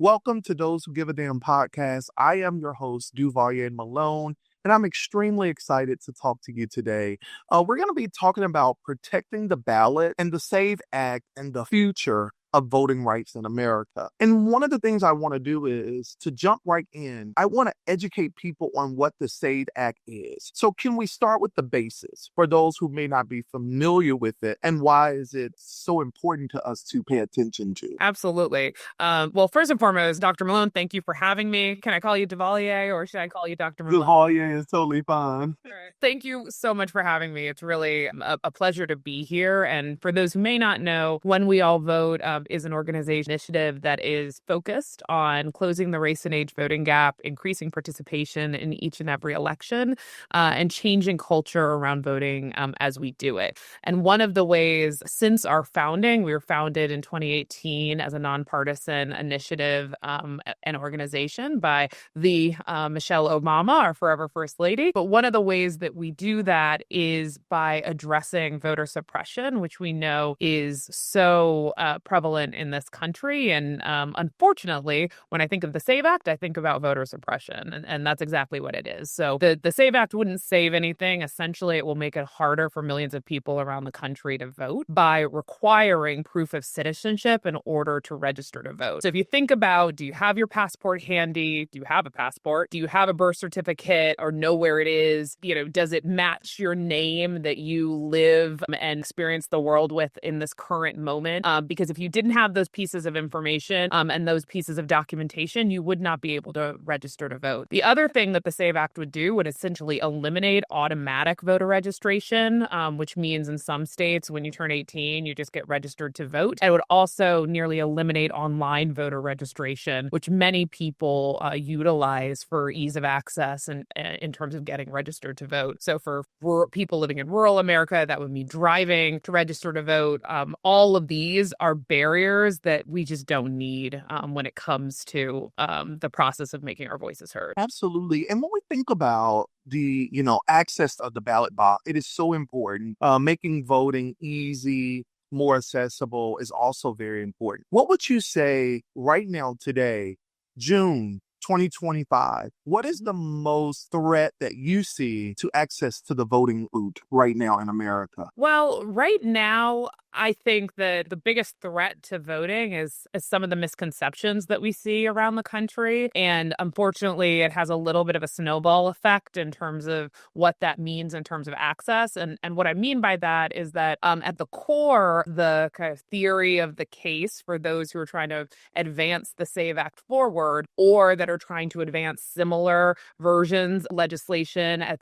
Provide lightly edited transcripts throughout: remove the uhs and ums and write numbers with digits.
Welcome to Those Who Give a Damn podcast. I am your host, Duvalier Malone, and I'm extremely excited to talk to you today. We're going to be talking about protecting the ballot and the SAVE Act and the future of voting rights in America. And one of the things I want to do is to jump right in. I want to educate people on what the SAVE Act is. So can we start with the basis for those who may not be familiar with it, and why is it so important to us to pay attention to? Absolutely. Well, first and foremost, Dr. Malone, thank you for having me. Can I call you Duvalier or should I call you Dr. Malone? Duvalier is totally fine. All right. Thank you so much for having me. It's really a pleasure to be here. And for those who may not know, When We All Vote is an organization initiative that is focused on closing the race and age voting gap, increasing participation in each and every election, and changing culture around voting as we do it. And one of the ways since our founding, we were founded in 2018 as a nonpartisan initiative and organization by the Michelle Obama, our forever First Lady. But one of the ways that we do that is by addressing voter suppression, which we know is so prevalent in this country. And unfortunately, when I think of the SAVE Act, I think about voter suppression. And that's exactly what it is. So the SAVE Act wouldn't save anything. Essentially, it will make it harder for millions of people around the country to vote by requiring proof of citizenship in order to register to vote. So if you think about, do you have your passport handy? Do you have a passport? Do you have a birth certificate or know where it is? Does it match your name that you live and experience the world with in this current moment? Because if you didn't have those pieces of information and those pieces of documentation, you would not be able to register to vote. The other thing that the SAVE Act would do would essentially eliminate automatic voter registration, which means in some states, when you turn 18, you just get registered to vote. And it would also nearly eliminate online voter registration, which many people utilize for ease of access and in terms of getting registered to vote. So for people living in rural America, that would mean driving to register to vote. All of these are barriers that we just don't need when it comes to the process of making our voices heard. Absolutely. And when we think about the, access of the ballot box, it is so important. Making voting easy, more accessible is also very important. What would you say right now, today, June 2025, what is the most threat that you see to access to the voting booth right now in America? Well, right now, I think that the biggest threat to voting is some of the misconceptions that we see around the country. And unfortunately, it has a little bit of a snowball effect in terms of what that means in terms of access. And what I mean by that is that at the core, the kind of theory of the case for those who are trying to advance the SAVE Act forward, or that are trying to advance similar versions of legislation at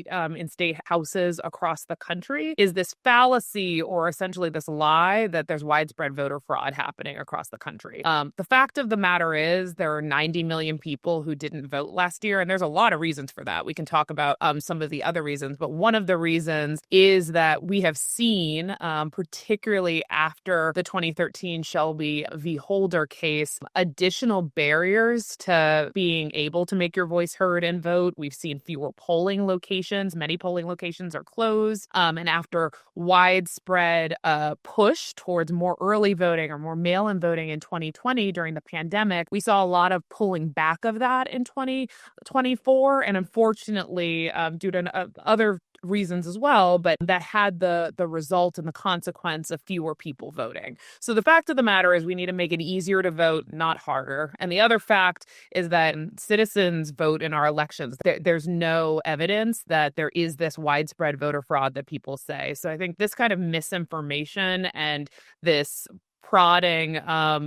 in state houses across the country, is this fallacy, or essentially this lie, that there's widespread voter fraud happening across the country. The fact of the matter is there are 90 million people who didn't vote last year, and there's a lot of reasons for that. We can talk about some of the other reasons, but one of the reasons is that we have seen, particularly after the 2013 Shelby v. Holder case, additional barriers to being able to make your voice heard and vote. We've seen fewer polling locations. Many polling locations are closed. And after widespread push towards more early voting or more mail-in voting in 2020 during the pandemic, we saw a lot of pulling back of that in 2024. And unfortunately, due to other reasons as well, but that had the result and the consequence of fewer people voting. So the fact of the matter is we need to make it easier to vote, not harder. And the other fact is that citizens vote in our elections. There's no evidence that there is this widespread voter fraud that people say. So I think this kind of misinformation and this prodding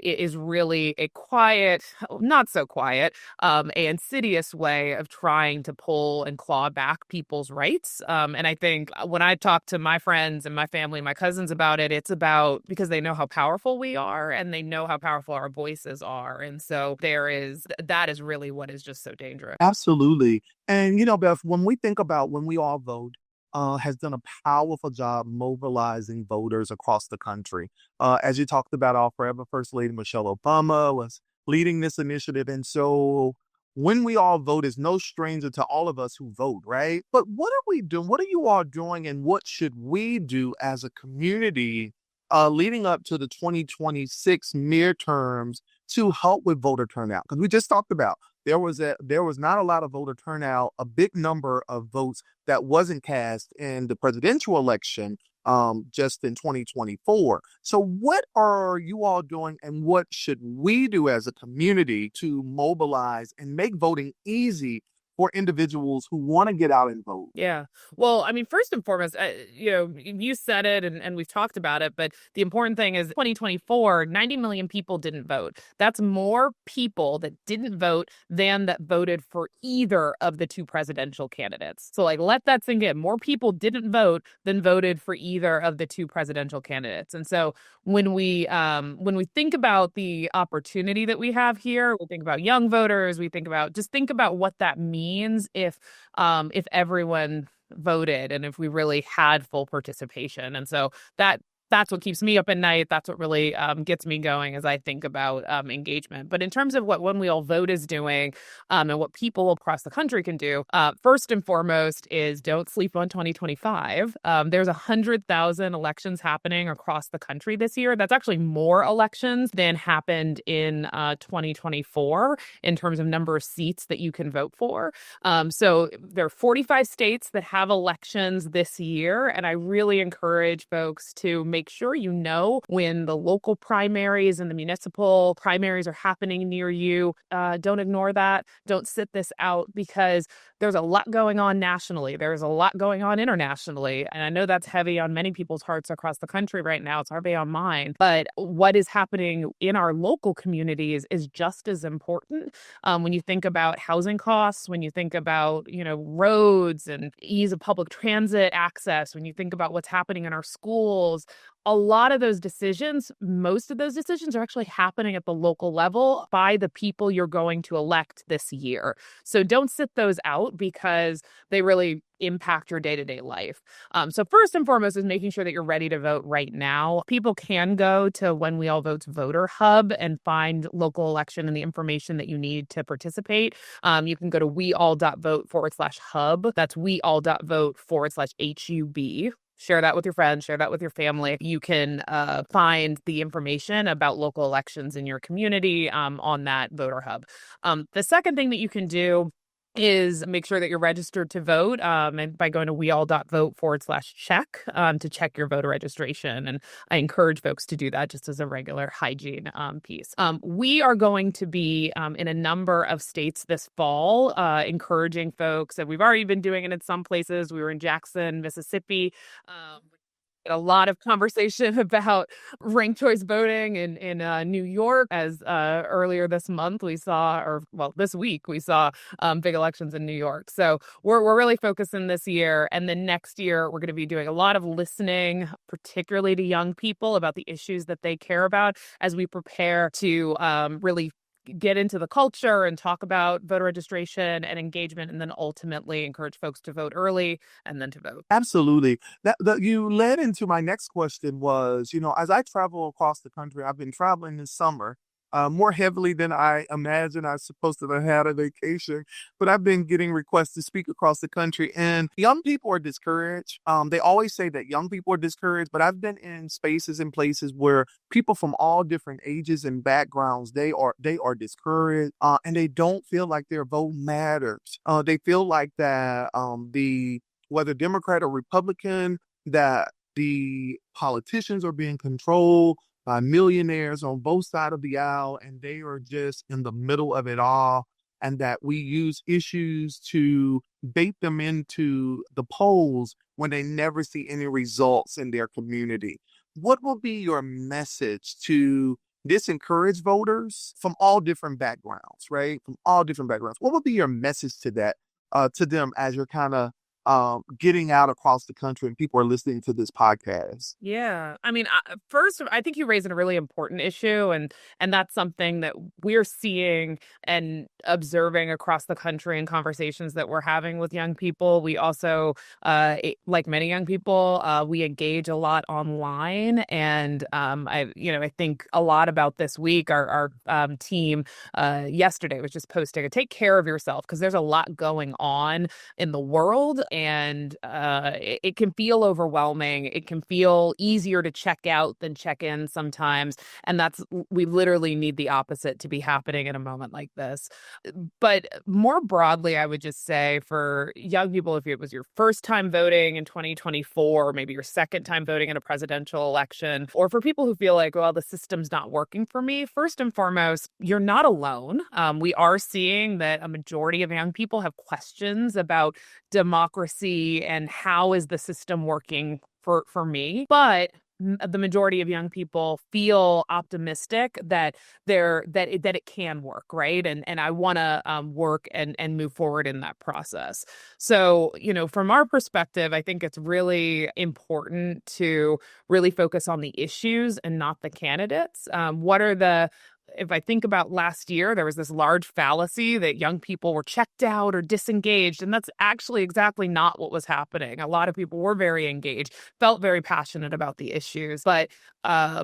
is really a quiet, not so quiet, a insidious way of trying to pull and claw back people's rights. And I think when I talk to my friends and my family, my cousins about it, it's about because they know how powerful we are and they know how powerful our voices are. And so that is really what is just so dangerous. Absolutely. And, Beth, when we think about When We All Vote, has done a powerful job mobilizing voters across the country. As you talked about, our forever First Lady Michelle Obama was leading this initiative. And so When We All Vote is no stranger to all of us who vote, right? But what are we doing? What are you all doing? And what should we do as a community leading up to the 2026 midterms to help with voter turnout? Because we just talked about there was not a lot of voter turnout, a big number of votes that wasn't cast in the presidential election just in 2024. So what are you all doing and what should we do as a community to mobilize and make voting easy for individuals who want to get out and vote? Yeah. Well, I mean, first and foremost, you said it and we've talked about it, but the important thing is 2024, 90 million people didn't vote. That's more people that didn't vote than that voted for either of the two presidential candidates. So like, let that sink in. More people didn't vote than voted for either of the two presidential candidates. And so when we think about the opportunity that we have here, we think about young voters, think about what that means if everyone voted and if we really had full participation. And so that's what keeps me up at night. That's what really gets me going as I think about engagement. But in terms of what When We All Vote is doing and what people across the country can do, first and foremost is don't sleep on 2025. There's 100,000 elections happening across the country this year. That's actually more elections than happened in 2024 in terms of number of seats that you can vote for. So there are 45 states that have elections this year. And I really encourage folks to make sure you know when the local primaries and the municipal primaries are happening near you. Don't ignore that. Don't sit this out because there's a lot going on nationally. There's a lot going on internationally. And I know that's heavy on many people's hearts across the country right now. It's heavy on mine. But what is happening in our local communities is just as important. When you think about housing costs, when you think about, roads and ease of public transit access, when you think about what's happening in our schools, a lot of those decisions, most of those decisions are actually happening at the local level by the people you're going to elect this year. So don't sit those out because they really impact your day-to-day life. So first and foremost is making sure that you're ready to vote right now. People can go to When We All Vote's voter hub and find local election and the information that you need to participate. You can go to weall.vote/hub. That's weall.vote/HUB. Share that with your friends, share that with your family. You can find the information about local elections in your community on that voter hub. The second thing that you can do is make sure that you're registered to vote and by going to weall.vote/check to check your voter registration. And I encourage folks to do that just as a regular hygiene piece. We are going to be in a number of states this fall, encouraging folks, and we've already been doing it in some places. We were in Jackson, Mississippi. A lot of conversation about ranked choice voting in New York as earlier this month this week we saw big elections in New York. So we're really focusing this year, and then next year we're going to be doing a lot of listening, particularly to young people about the issues that they care about as we prepare to really get into the culture and talk about voter registration and engagement, and then ultimately encourage folks to vote early and then to vote. Absolutely. That you led into my next question was, as I travel across the country, I've been traveling this summer more heavily than I imagine I was supposed to have had a vacation, but I've been getting requests to speak across the country, and young people are discouraged. They always say that young people are discouraged, but I've been in spaces and places where people from all different ages and backgrounds, they are discouraged, and they don't feel like their vote matters. They feel like that whether Democrat or Republican, that the politicians are being controlled by millionaires on both sides of the aisle, and they are just in the middle of it all, and that we use issues to bait them into the polls when they never see any results in their community. What will be your message to disencourage voters from all different backgrounds, right? From all different backgrounds. What will be your message to that, to them as you're kind of getting out across the country and people are listening to this podcast? Yeah. I mean, first, I think you raised a really important issue, and that's something that we're seeing and observing across the country in conversations that we're having with young people. We also, like many young people, we engage a lot online, and I think a lot about this week. Our team yesterday was just posting, "Take care of yourself," because there's a lot going on in the world. and it can feel overwhelming. It can feel easier to check out than check in sometimes. And we literally need the opposite to be happening in a moment like this. But more broadly, I would just say for young people, if it was your first time voting in 2024, or maybe your second time voting in a presidential election, or for people who feel like, well, the system's not working for me, first and foremost, you're not alone. We are seeing that a majority of young people have questions about democracy and how is the system working for me. But the majority of young people feel optimistic that it can work, right? And I want to work and move forward in that process. So, from our perspective, I think it's really important to really focus on the issues and not the candidates. If I think about last year, there was this large fallacy that young people were checked out or disengaged, and that's actually exactly not what was happening. A lot of people were very engaged, felt very passionate about the issues, but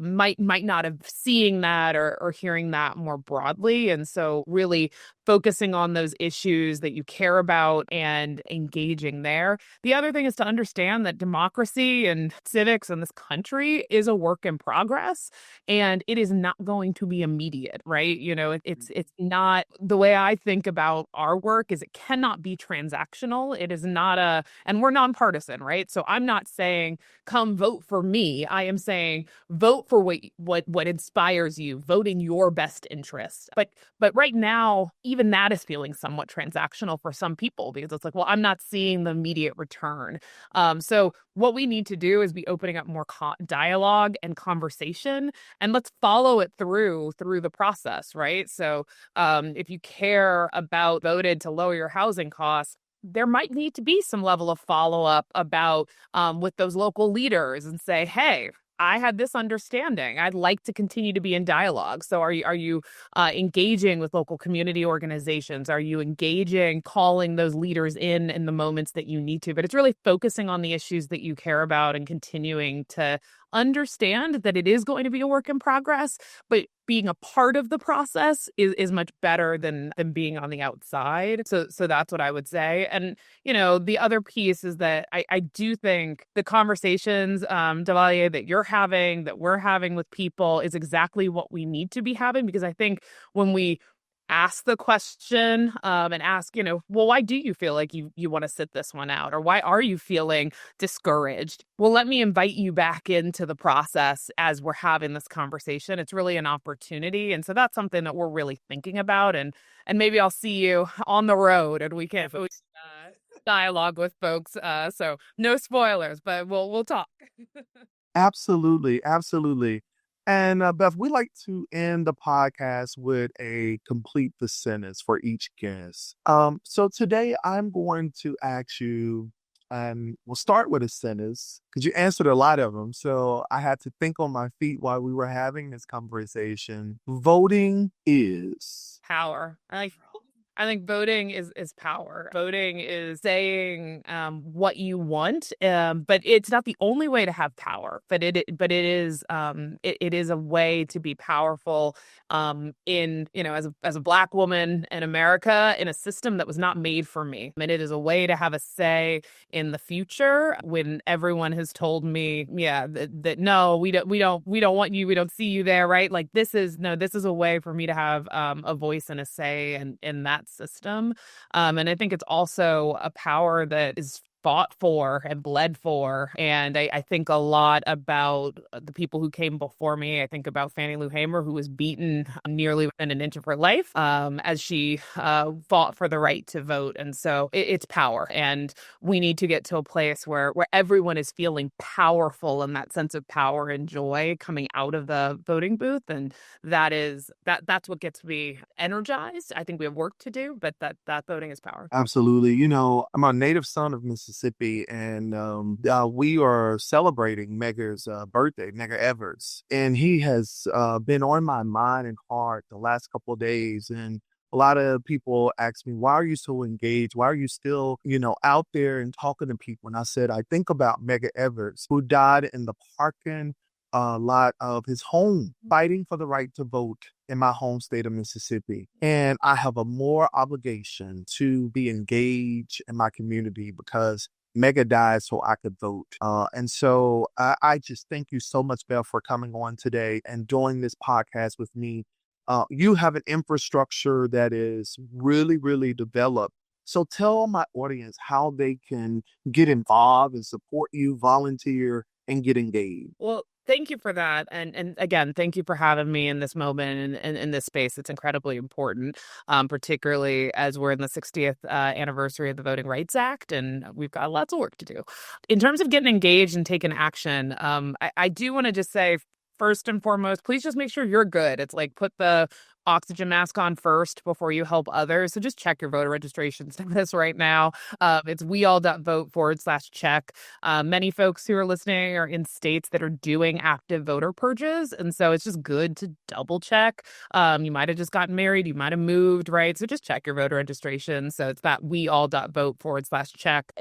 might not have seeing that or hearing that more broadly. And so really focusing on those issues that you care about and engaging there. The other thing is to understand that democracy and civics in this country is a work in progress, and it is not going to be immediate, right? It's not the way I think about our work is it cannot be transactional. It is not and we're nonpartisan, right? So I'm not saying come vote for me. I am saying vote for what inspires you, vote in your best interest. But right now, even that is feeling somewhat transactional for some people because it's like, well, I'm not seeing the immediate return. So what we need to do is be opening up more dialogue and conversation, and let's follow it through the process, right? So if you care about voted to lower your housing costs, there might need to be some level of follow-up about with those local leaders and say, hey, I had this understanding. I'd like to continue to be in dialogue. So are you engaging with local community organizations? Are you engaging, calling those leaders in the moments that you need to? But it's really focusing on the issues that you care about and continuing to understand that it is going to be a work in progress, but being a part of the process is much better than being on the outside. So that's what I would say. And, the other piece is that I do think the conversations, Duvalier, that you're having, that we're having with people is exactly what we need to be having, because I think when we ask the question and ask, well, why do you feel like you want to sit this one out? Or why are you feeling discouraged? Well, let me invite you back into the process as we're having this conversation. It's really an opportunity. And so that's something that we're really thinking about. And maybe I'll see you on the road and we can dialogue with folks. So no spoilers, but we'll talk. Absolutely, absolutely. And Beth, we like to end the podcast with a complete the sentence for each guest. So today I'm going to ask you, and we'll start with a sentence because you answered a lot of them. So I had to think on my feet while we were having this conversation. Voting is Power. I think voting is power. Voting is saying what you want, but it's not the only way to have power. But it is it is a way to be powerful in as a Black woman in America in a system that was not made for me. And it is a way to have a say in the future when everyone has told me, that no, we don't want you, we don't see you there, right? Like this is a way for me to have a voice and a say in that system. And I think it's also a power that is fought for and bled for. And I think a lot about the people who came before me. I think about Fannie Lou Hamer, who was beaten nearly within an inch of her life as she fought for the right to vote. And so it's power. And we need to get to a place where everyone is feeling powerful and that sense of power and joy coming out of the voting booth. And that's what gets me energized. I think we have work to do, but that voting is power. absolutely. I'm a native son of Mississippi, and we are celebrating Mega's birthday, Mega Evers, and he has been on my mind and heart the last couple of days. And a lot of people ask me, why are you so engaged? Why are you still, out there and talking to people? And I said, I think about Mega Evers, who died in the parking lot of his home, fighting for the right to vote in my home state of Mississippi. And I have a more obligation to be engaged in my community because mega died so I could vote. And so I just thank you so much, Beth, for coming on today and doing this podcast with me. You have an infrastructure that is really, really developed. So tell my audience how they can get involved and support you, volunteer, and get engaged. Well, thank you for that. And again, thank you for having me in this moment and in this space. It's incredibly important, particularly as we're in the 60th anniversary of the Voting Rights Act, and we've got lots of work to do. In terms of getting engaged and taking action, I do want to just say, first and foremost, please just make sure you're good. It's like put the oxygen mask on first before you help others. So just check your voter registration status right now. It's weall.vote/check. Many folks who are listening are in states that are doing active voter purges. And so it's just good to double check. You might have just gotten married. You might have moved, right? So just check your voter registration. So it's that weall.vote/check.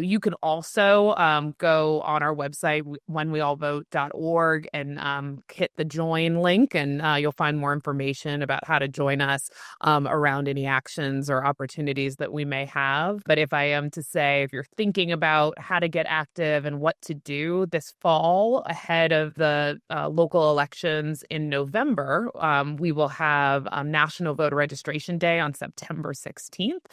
You can also go on our website, whenweallvote.org, and hit the join link, and you'll find more information about how to join us around any actions or opportunities that we may have. But if I am to say, if you're thinking about how to get active and what to do this fall ahead of the local elections in November, we will have National Voter Registration Day on September 16th.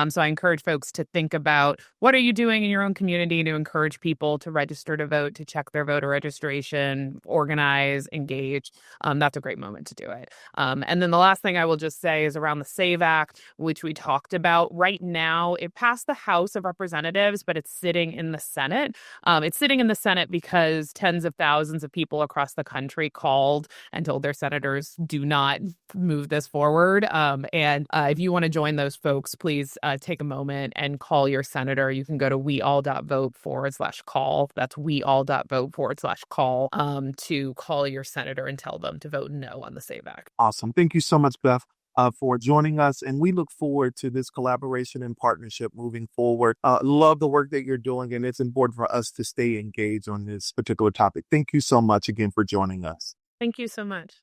So I encourage folks to think about, what are you doing in your own community to encourage people to register to vote, to check their voter registration, organize, engage. That's a great moment to do it. And then the last thing I will just say is around the SAVE Act, which we talked about. Right now, it passed the House of Representatives, but it's sitting in the Senate. It's sitting in the Senate because tens of thousands of people across the country called and told their senators, do not move this forward. And if you want to join those folks, please take a moment and call your senator. You can go to weall.vote/call. That's weall.vote/call to call your senator and tell them to vote no on the SAVE Act. Awesome. Thank you so much, Beth, for joining us. And we look forward to this collaboration and partnership moving forward. Love the work that you're doing, and it's important for us to stay engaged on this particular topic. Thank you so much again for joining us. Thank you so much.